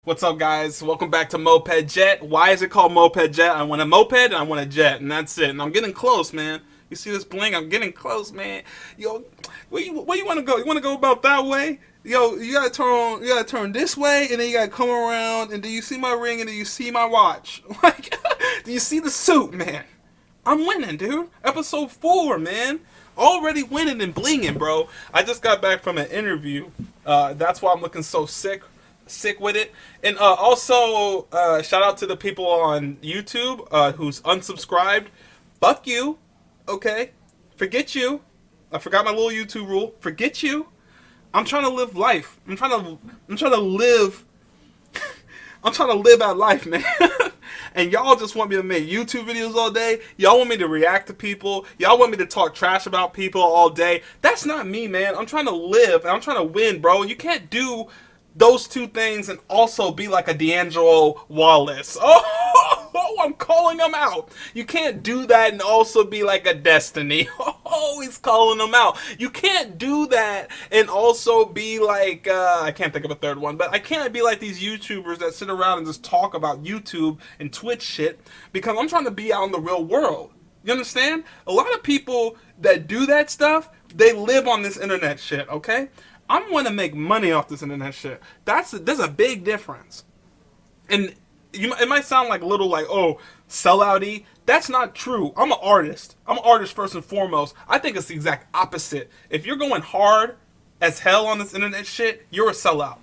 What's up, guys? Welcome back to MopedJet. Why is it called MopedJet? I want a moped and I want a jet, and that's it. And I'm getting close, man. You see this bling? I'm getting close, man. Yo, where you want to go? You want to go about that way? Yo, you gotta turn this way, and then you gotta come around. And do you see my ring? And do you see my watch? Like, do you see the suit, man? I'm winning, dude. Episode 4, man. Already winning and blinging, bro. I just got back from an interview. That's why I'm looking so sick with it. And also shout out to the people on YouTube who's unsubscribed. Fuck you. Okay, forget you. I forgot my little YouTube rule. Forget you. I'm trying to live life. I'm trying to live I'm trying to live out life, man. And y'all just want me to make YouTube videos all day. Y'all want me to react to people. Y'all want me to talk trash about people all day. That's not me, man. I'm trying to live and I'm trying to win, bro. You can't do those two things and also be like a D'Angelo Wallace. Oh, I'm calling him out. You can't do that and also be like a Destiny. Oh, he's calling him out. You can't do that and also be like, I can't think of a third one, but I can't be like these YouTubers that sit around and just talk about YouTube and Twitch shit, because I'm trying to be out in the real world. You understand? A lot of people that do that stuff, they live on this internet shit, okay? I'm going to make money off this internet shit. There's a big difference. And it might sound like a little like, oh, sellout-y. That's not true. I'm an artist. I'm an artist first and foremost. I think it's the exact opposite. If you're going hard as hell on this internet shit, you're a sellout.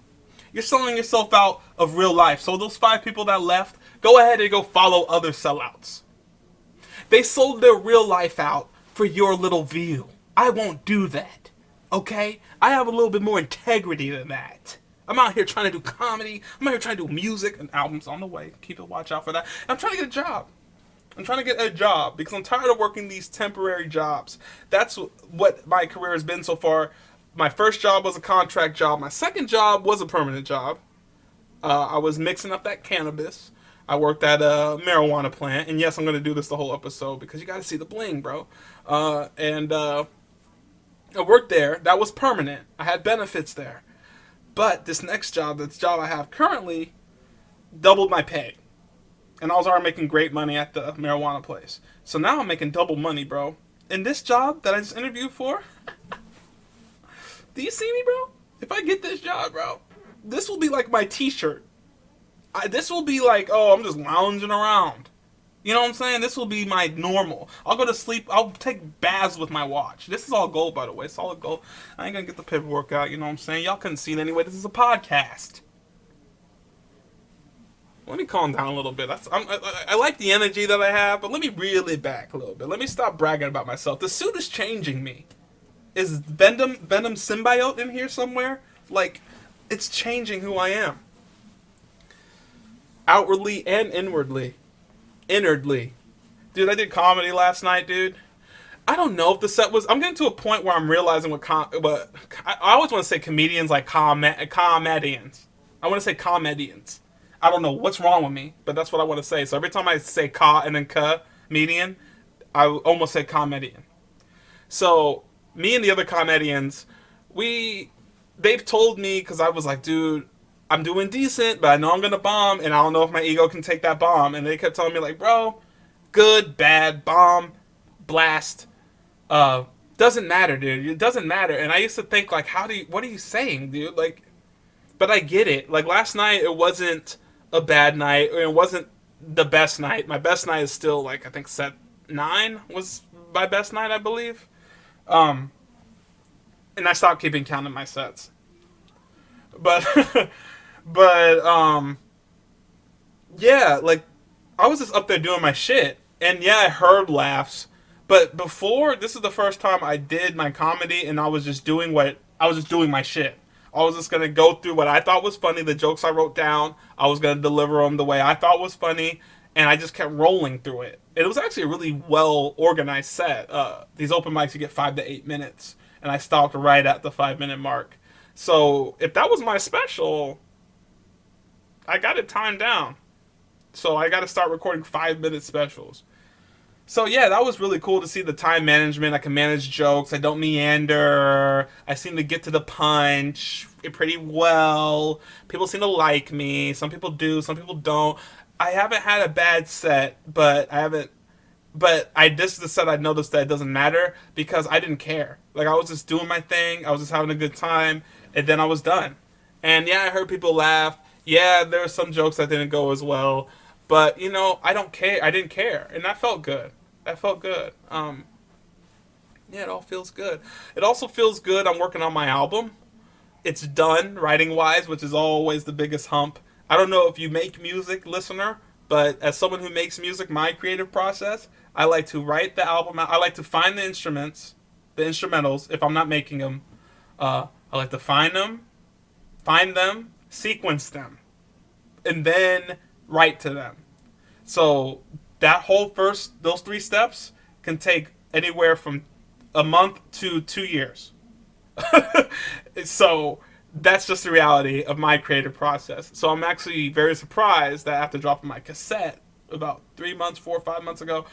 You're selling yourself out of real life. So those 5 people that left, go ahead and go follow other sellouts. They sold their real life out for your little view. I won't do that. Okay? I have a little bit more integrity than that. I'm out here trying to do comedy. I'm out here trying to do music and albums on the way. Keep it, watch out for that. And I'm trying to get a job. I'm trying to get a job because I'm tired of working these temporary jobs. That's what my career has been so far. My first job was a contract job. My second job was a permanent job. I was mixing up that cannabis. I worked at a marijuana plant. And yes, I'm going to do this the whole episode because you got to see the bling, bro. I worked there. That was permanent. I had benefits there. But this next job, this job I have currently, doubled my pay. And I was already making great money at the marijuana place. So now I'm making double money, bro. And this job that I just interviewed for, do you see me, bro? If I get this job, bro, this will be like my t-shirt. This will be like, oh, I'm just lounging around. You know what I'm saying? This will be my normal. I'll go to sleep. I'll take baths with my watch. This is all gold, by the way. Solid gold. I ain't gonna get the paperwork out. You know what I'm saying? Y'all couldn't see it anyway. This is a podcast. Let me calm down a little bit. I like the energy that I have, but let me reel it back a little bit. Let me stop bragging about myself. The suit is changing me. Is Venom symbiote in here somewhere? Like, it's changing who I am. Outwardly and inwardly. Innardly. Dude, I did comedy last night, dude. I don't know if the set was... I'm getting to a point where I'm realizing but I always want to say comedians like comedians. I want to say comedians. I don't know what's wrong with me, but that's what I want to say. So every time I say ka and then median, I almost say comedian. So me and the other comedians, they've told me, because I was like, dude, I'm doing decent, but I know I'm going to bomb, and I don't know if my ego can take that bomb. And they kept telling me, like, bro, good, bad, bomb, blast, doesn't matter, dude. It doesn't matter. And I used to think, like, what are you saying, dude? Like, but I get it. Like, last night, it wasn't a bad night. It wasn't the best night. My best night is still, like, I think set 9 was my best night, I believe. And I stopped keeping count of my sets. But... yeah, like, I was just up there doing my shit. And yeah, I heard laughs. But before, this is the first time I did my comedy and I was just doing my shit. I was just going to go through what I thought was funny, the jokes I wrote down. I was going to deliver them the way I thought was funny. And I just kept rolling through it. It was actually a really well-organized set. These open mics, you get 5 to 8 minutes. And I stopped right at the 5-minute mark. So if that was my special, I got it timed down. So I got to start recording 5-minute specials. So yeah, that was really cool to see the time management. I can manage jokes. I don't meander. I seem to get to the punch. it pretty well. People seem to like me. Some people do, some people don't. I haven't had a bad set, but I haven't. But I this is the set I noticed that it doesn't matter because I didn't care. Like I was just doing my thing. I was just having a good time, and then I was done. And yeah, I heard people laugh. Yeah, there were some jokes that didn't go as well, but you know, I don't care. I didn't care, and that felt good. That felt good. Yeah, it all feels good. It also feels good. I'm working on my album. It's done writing wise, which is always the biggest hump. I don't know if you make music, listener, but as someone who makes music, my creative process, I like to write the album out. I like to find the instruments, the instrumentals, if I'm not making them. I like to find them, sequence them, and then write to them. So that whole first, those three steps can take anywhere from a month to 2 years. So that's just the reality of my creative process. So I'm actually very surprised that after dropping my cassette about 3 months, 4 or 5 months ago,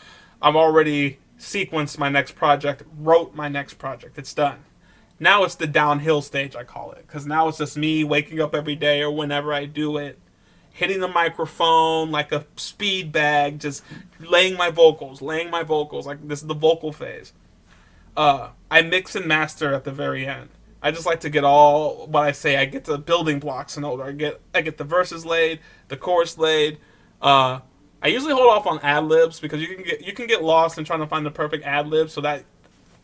I'm already sequenced my next project, wrote my next project. It's done. Now it's the downhill stage, I call it, because now it's just me waking up every day or whenever I do it, hitting the microphone like a speed bag, just laying my vocals. Like this is the vocal phase. I mix and master at the very end. I just like to get all what I say. I get the building blocks in order. I get the verses laid, the chorus laid. I usually hold off on ad libs because you can get lost in trying to find the perfect ad lib. So that,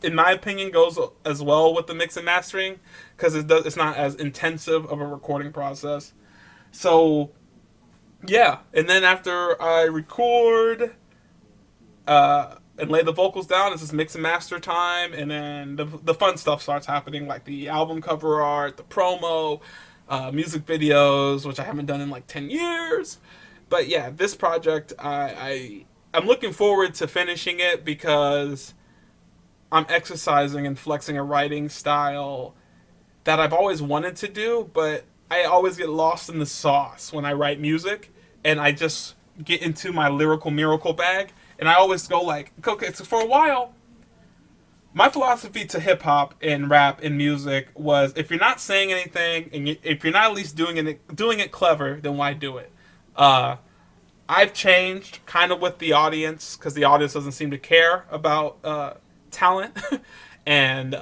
in my opinion, goes as well with the mix and mastering because it's not as intensive of a recording process. So yeah, and then after I record and lay the vocals down, it's just mix and master time, and then the fun stuff starts happening, like the album cover art, the promo, music videos, which I haven't done in like 10 years. But yeah, this project, I'm looking forward to finishing it because I'm exercising and flexing a writing style that I've always wanted to do, but I always get lost in the sauce when I write music, and I just get into my lyrical miracle bag, and I always go like, okay, so for a while, my philosophy to hip hop and rap and music was if you're not saying anything, and if you're not at least doing it clever, then why do it? I've changed kind of with the audience because the audience doesn't seem to care about talent and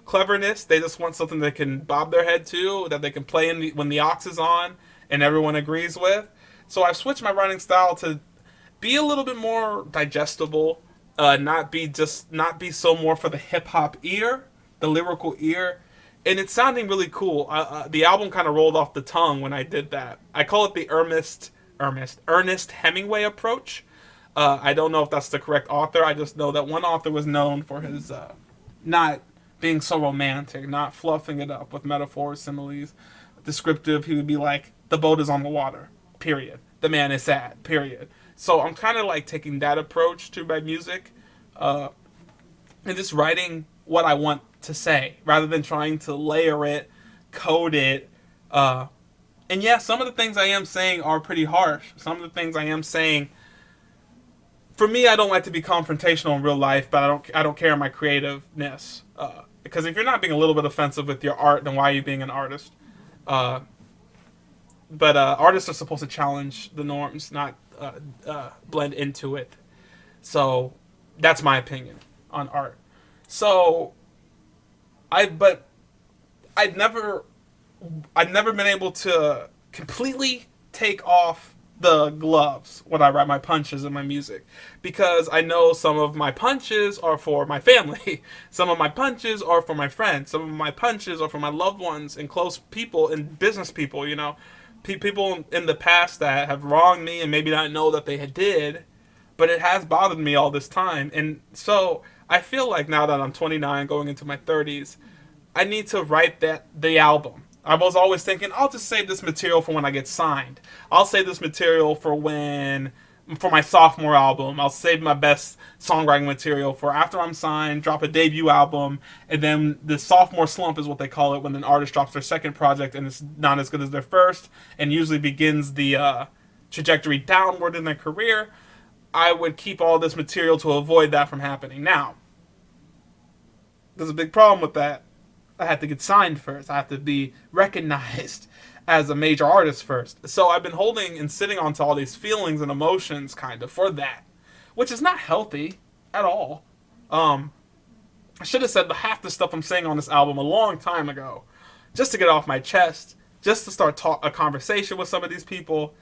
cleverness. They just want something they can bob their head to, that they can play when the aux is on and everyone agrees with. So I've switched my writing style to be a little bit more digestible, not be so more for the hip hop ear, the lyrical ear, and it's sounding really cool. The album kind of rolled off the tongue when I did that. I call it the Ernest Hemingway approach. I don't know if that's the correct author. I just know that one author was known for his not being so romantic, not fluffing it up with metaphors, similes, descriptive. He would be like, the boat is on the water, period. The man is sad, period. So I'm kind of like taking that approach to my music and just writing what I want to say rather than trying to layer it, code it. And yeah, some of the things I am saying are pretty harsh. Some of the things I am saying, for me, I don't like to be confrontational in real life, but I don't care my creativeness. Because if you're not being a little bit offensive with your art, then why are you being an artist? But artists are supposed to challenge the norms, not blend into it. So that's my opinion on art. So I'd never been able to completely take off the gloves when I write my punches in my music, because I know some of my punches are for my family, some of my punches are for my friends, some of my punches are for my loved ones and close people and business people, you know, people in the past that have wronged me and maybe not know that they did, but it has bothered me all this time. And so I feel like now that I'm 29 going into my 30s, I need to write the album. I was always thinking, I'll just save this material for when I get signed. I'll save this material for my sophomore album. I'll save my best songwriting material for after I'm signed, drop a debut album, and then the sophomore slump is what they call it, when an artist drops their second project and it's not as good as their first, and usually begins the trajectory downward in their career. I would keep all this material to avoid that from happening. Now, there's a big problem with that. I have to get signed first. I have to be recognized as a major artist first. So I've been holding and sitting onto all these feelings and emotions kind of for that, which is not healthy at all. I should have said half the stuff I'm saying on this album a long time ago, just to get off my chest, just to start a conversation with some of these people.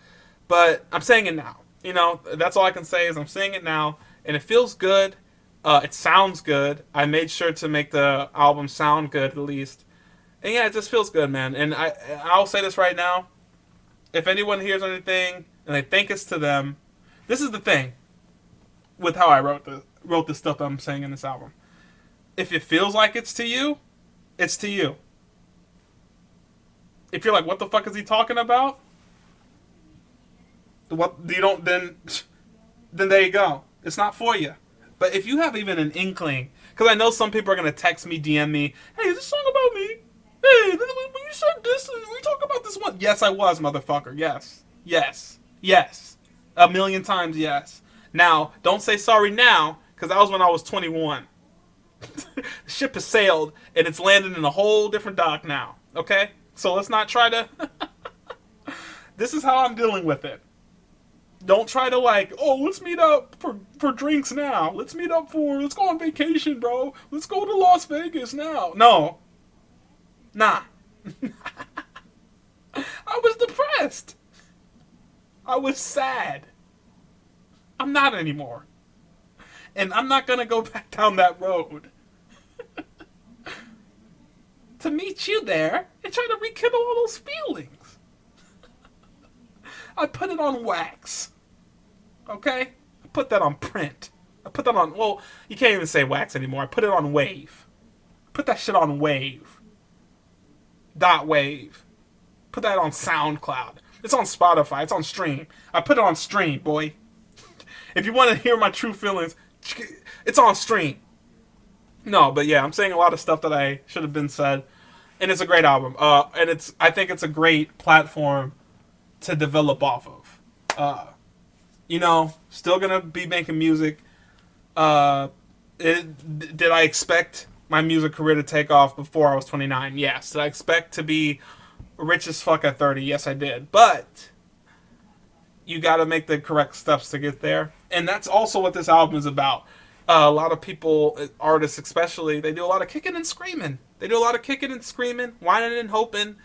But I'm saying it now. You know, that's all I can say is I'm saying it now, and it feels good. It sounds good. I made sure to make the album sound good at least. And yeah, it just feels good, man. And I'll say this right now. If anyone hears anything and they think it's to them, this is the thing with how I wrote the stuff that I'm saying in this album. If it feels like it's to you, it's to you. If you're like, what the fuck is he talking about? What you don't then there you go. It's not for you. But if you have even an inkling, because I know some people are gonna text me, DM me, hey, is this song about me? Hey, when you said this, we talk about this one. Yes, I was, motherfucker. Yes. A million times yes. Now, don't say sorry now, because that was when I was 21. The ship has sailed, and it's landed in a whole different dock now. Okay? So let's not try to... This is how I'm dealing with it. Don't try to like, oh, let's meet up for drinks now. Let's go on vacation, bro. Let's go to Las Vegas now. No. Nah. I was depressed. I was sad. I'm not anymore. And I'm not going to go back down that road. To meet you there and try to rekindle all those feelings. I put it on wax. Okay? I put that on print. I put that on, well, you can't even say wax anymore. I put it on wave. Put that shit on wave. .wave. Put that on SoundCloud. It's on Spotify. It's on stream. I put it on stream, boy. If you want to hear my true feelings, it's on stream. No, but yeah, I'm saying a lot of stuff that I should have been said. And it's a great album. And I think it's a great platform to develop off of. Still gonna be making music. Did I expect my music career to take off before I was 29? Yes. Did I expect to be rich as fuck at 30? Yes, I did. But you gotta make the correct steps to get there. And that's also what this album is about. A lot of people, artists especially, they do a lot of kicking and screaming. Whining and hoping.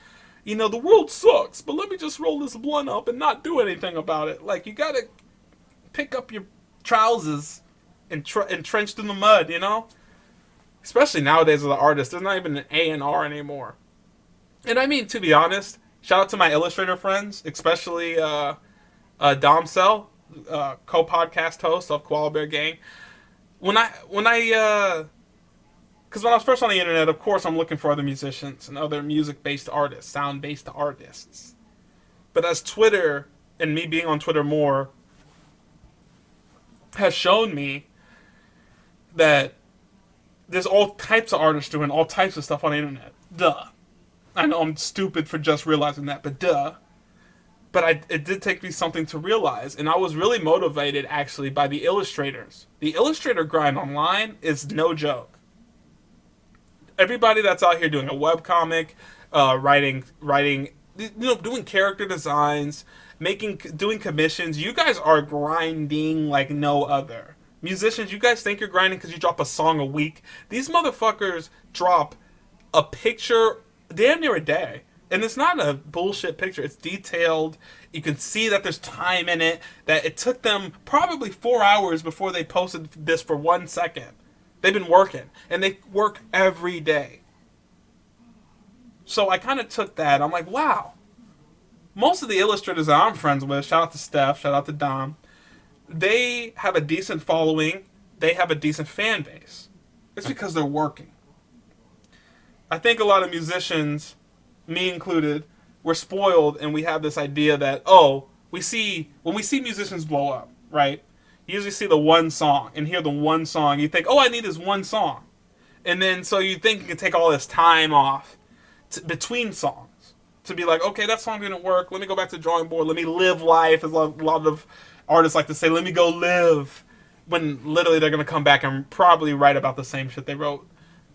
You know, the world sucks, but let me just roll this blunt up and not do anything about it. Like, you gotta pick up your trousers and entrenched in the mud, you know? Especially nowadays with the artist, there's not even an A&R anymore. And I mean, to be honest, shout out to my illustrator friends, especially Dom Cell, co-podcast host of Koala Bear Gang. Because when I was first on the internet, of course I'm looking for other musicians and other music-based artists, sound-based artists. But as Twitter, and me being on Twitter more, has shown me that there's all types of artists doing all types of stuff on the internet. Duh. I know I'm stupid for just realizing that, but duh. But it did take me something to realize, and I was really motivated, actually, by the illustrators. The illustrator grind online is no joke. Everybody that's out here doing a webcomic, writing, doing character designs, doing commissions, you guys are grinding like no other. Musicians, you guys think you're grinding because you drop a song a week. These motherfuckers drop a picture damn near a day. And it's not a bullshit picture. It's detailed. You can see that there's time in it. That it took them probably 4 hours before they posted this for 1 second. They've been working. And they work every day. So I kind of took that. I'm like, wow. Most of the illustrators that I'm friends with, shout out to Steph, shout out to Dom, they have a decent following. They have a decent fan base. It's because they're working. I think a lot of musicians, me included, we're spoiled and we have this idea that, when we see musicians blow up, right? You usually see the one song and hear the one song. You think, I need this one song. And then so you think you can take all this time off between songs to be like, okay, that song didn't work. Let me go back to the drawing board. Let me live life, as a lot of artists like to say. Let me go live. When literally they're going to come back and probably write about the same shit they wrote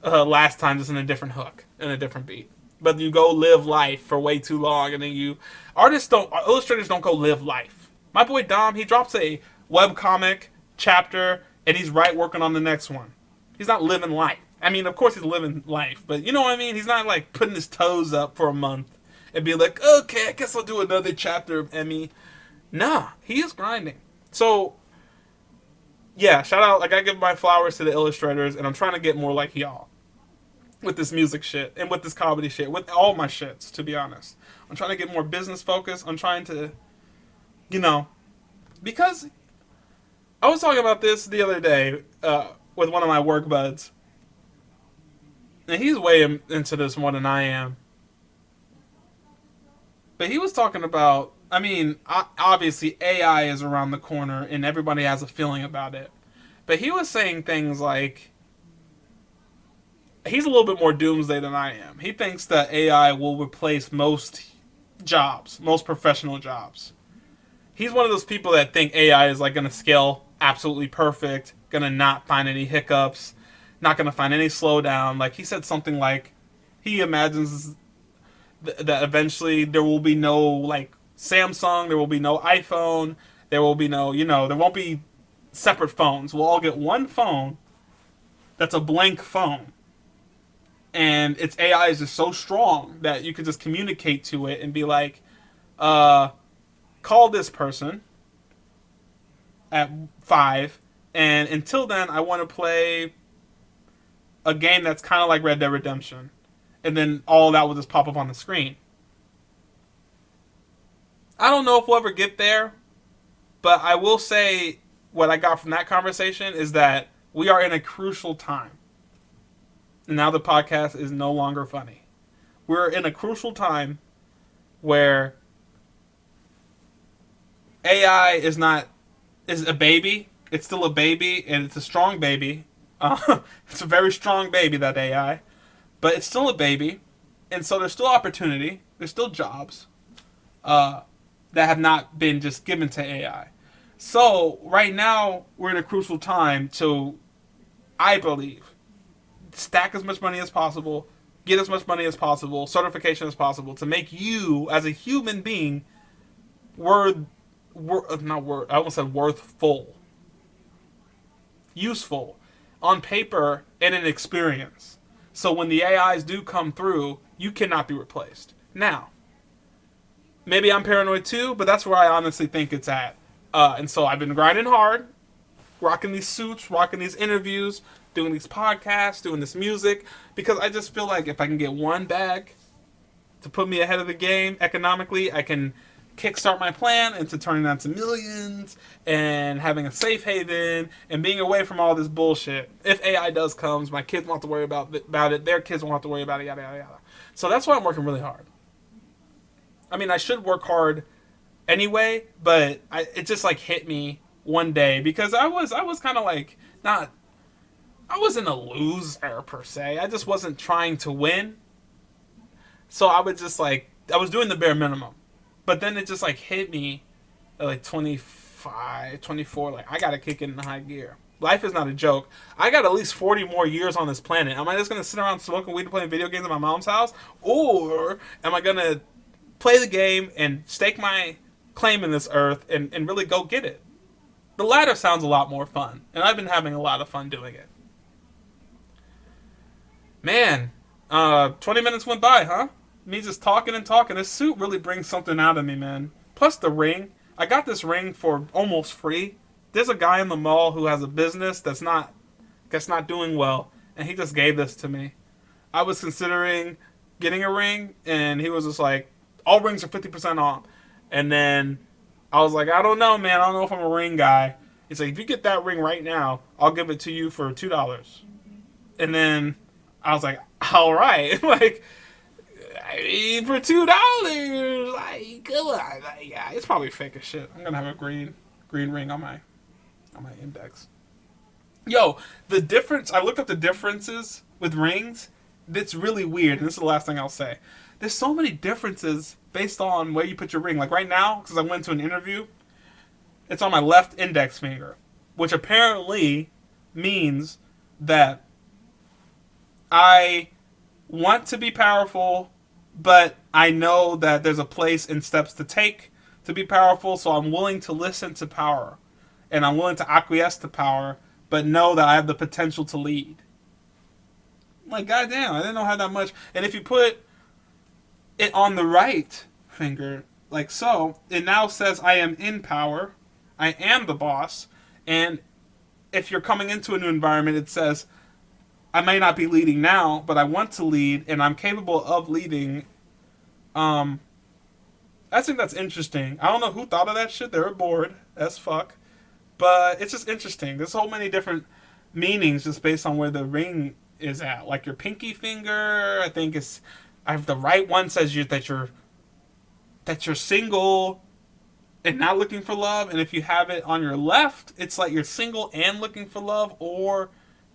last time, just in a different hook and a different beat. But you go live life for way too long, and then illustrators don't go live life. My boy Dom, he drops a webcomic chapter, and he's working on the next one. He's not living life. I mean, of course he's living life, but you know what I mean? He's not like putting his toes up for a month and be like, okay, I guess I'll do another chapter of Emmy. Nah, he is grinding. So, yeah, shout out. Like, I give my flowers to the illustrators, and I'm trying to get more like y'all with this music shit and with this comedy shit, with all my shits, to be honest. I'm trying to get more business focused. I'm trying to, because I was talking about this the other day with one of my work buds, and he's way into this more than I am. But he was talking about, I mean, obviously AI is around the corner and everybody has a feeling about it. But he was saying things like, he's a little bit more doomsday than I am. He thinks that AI will replace most jobs, most professional jobs. He's one of those people that think AI is like going to scale absolutely perfect, going to not find any hiccups, not going to find any slowdown. Like, he said something like, he imagines that eventually there will be no, like, Samsung, there will be no iPhone, there will be no, there won't be separate phones. We'll all get one phone that's a blank phone. And its AI is just so strong that you could just communicate to it and be like, call this person at 5, and until then, I want to play a game that's kind of like Red Dead Redemption. And then all that will just pop up on the screen. I don't know if we'll ever get there, but I will say what I got from that conversation is that we are in a crucial time. And now the podcast is no longer funny. We're in a crucial time where AI is a baby. It's still a baby, and it's a strong baby. It's a very strong baby, that AI. But it's still a baby, and so there's still opportunity. There's still jobs that have not been just given to AI. So right now, we're in a crucial time to, I believe, stack as much money as possible, get as much money as possible, certification as possible, to make you, as a human being, worthful. Useful. On paper and in experience. So when the AIs do come through, you cannot be replaced. Now, maybe I'm paranoid too, but that's where I honestly think it's at. And so I've been grinding hard, rocking these suits, rocking these interviews, doing these podcasts, doing this music, because I just feel like if I can get one bag to put me ahead of the game economically, I can kickstart my plan into turning that to millions and having a safe haven and being away from all this bullshit. If AI does comes, my kids won't have to worry about it. Their kids won't have to worry about it, yada, yada, yada. So that's why I'm working really hard. I mean, I should work hard anyway, but it just like hit me one day because I was kind of like I wasn't a loser per se. I just wasn't trying to win. So I was doing the bare minimum. But then it just like hit me at like 25, 24, like I gotta kick it in high gear. Life is not a joke. I got at least 40 more years on this planet. Am I just gonna sit around smoking weed and playing video games at my mom's house? Or am I gonna play the game and stake my claim in this earth and really go get it? The latter sounds a lot more fun. And I've been having a lot of fun doing it. Man, 20 minutes went by, huh? Me just talking and talking. This suit really brings something out of me, man. Plus the ring. I got this ring for almost free. There's a guy in the mall who has a business that's not doing well, and he just gave this to me. I was considering getting a ring, and he was just like, all rings are 50% off. And then I was like, I don't know, man. I don't know if I'm a ring guy. He's like, if you get that ring right now, I'll give it to you for $2. And then I was like, all right. Like, I mean, for $2, like, come on, like, yeah, it's probably fake as shit. I'm gonna have a green ring on my index. Yo, the difference. I looked up the differences with rings. That's really weird. And this is the last thing I'll say. There's so many differences based on where you put your ring. Like right now, because I went to an interview, it's on my left index finger, which apparently means that I want to be powerful, but I know that there's a place and steps to take to be powerful, so I'm willing to listen to power. And I'm willing to acquiesce to power, but know that I have the potential to lead. Like, goddamn, I didn't know how that much. And if you put it on the right finger, like so, it now says I am in power, I am the boss, and if you're coming into a new environment, it says I may not be leading now, but I want to lead, and I'm capable of leading. I think that's interesting. I don't know who thought of that shit. They were bored as fuck. But it's just interesting. There's so many different meanings just based on where the ring is at. Like your pinky finger, I think it's... the right one says that you're single and not looking for love. And if you have it on your left, it's like you're single and looking for love, or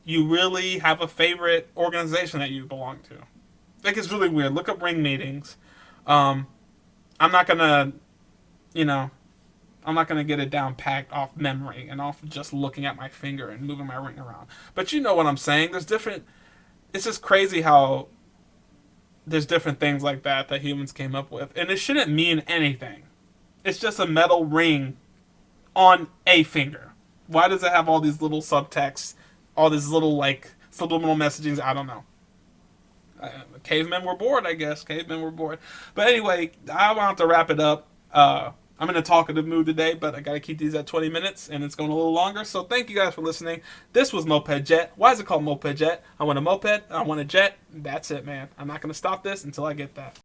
you really have a favorite organization that you belong to. Like, it's really weird. Look up ring meanings. I'm not gonna, I'm not gonna get it down packed off memory and off just looking at my finger and moving my ring around. But you know what I'm saying. There's different. It's just crazy how there's different things like that humans came up with, and it shouldn't mean anything. It's just a metal ring on a finger. Why does it have all these little subtexts, all these little subliminal messagings? I don't know. Cavemen were bored, I guess. Cavemen were bored. But anyway, I want to wrap it up. I'm in a talkative mood today, but I got to keep these at 20 minutes, and it's going a little longer. So thank you guys for listening. This was MopedJet. Why is it called MopedJet? I want a moped, I want a jet. That's it, man. I'm not going to stop this until I get that.